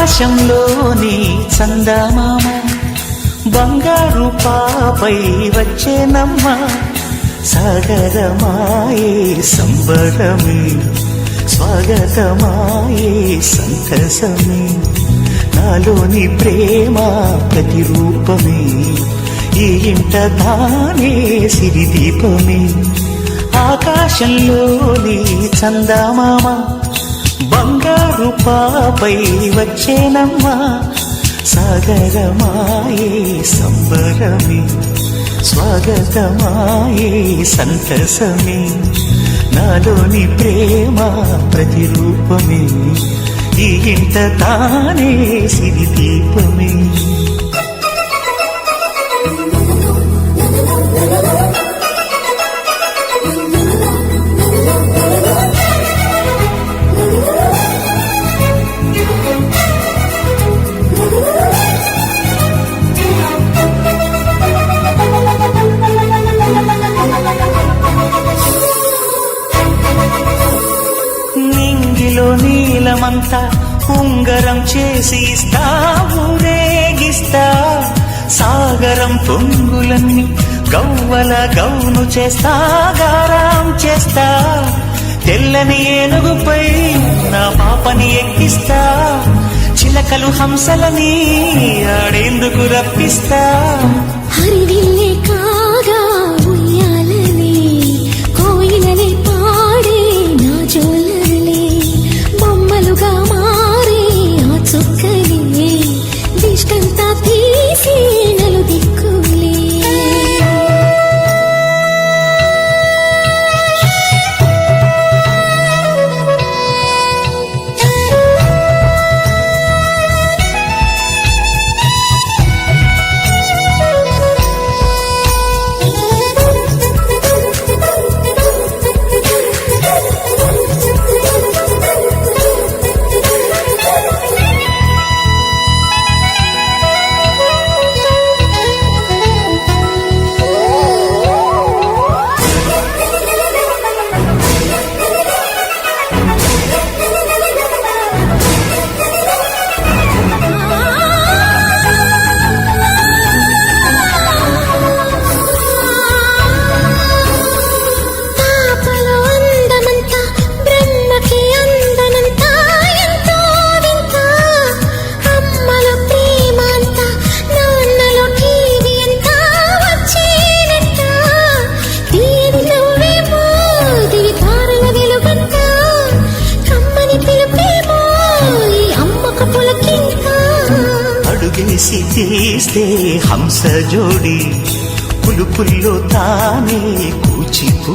ఆకాశంలోని చందమామ బంగారు పాపై వచ్చేనమ్మ సాగరమాయే సంబరమే స్వాగతమాయే సంతసమే నాలోని ప్రేమ ప్రతిరూపమే ఈ ఇంట తానే సిరిదీపమే ఆకాశంలోని చందమామ బంగారు పాపై వచ్చేనమ్మా సాగరమాయే సంబరమే స్వాగతమాయే సంతసమే నాలోని ప్రేమ ప్రతిరూపమే ఈ ఇంట తానే సిరిదీపమే నీలమంతా ఉంగరం చేసి ఇస్తా ఊరేగిస్తా సాగరం పొంగులన్నీ గవ్వల గౌను చేస్తా గారం చేస్తా తెల్లని ఏనుగుపై నా పాపని ఎక్కిస్తా చిలకలు హంసలని ఆడేందుకు రప్పిస్తా హరివిల్లే కాగా ఉయ్యాలని కోయిలనే పాడే నా జోలలే బొమ్మలుగా మారే ఆ చుక్కలే దిష్టంతా తీసి నలు దిక్కులే అడుగేసి తీస్తే హంస జోడి పులుపుల్లో తానే కూచిపూ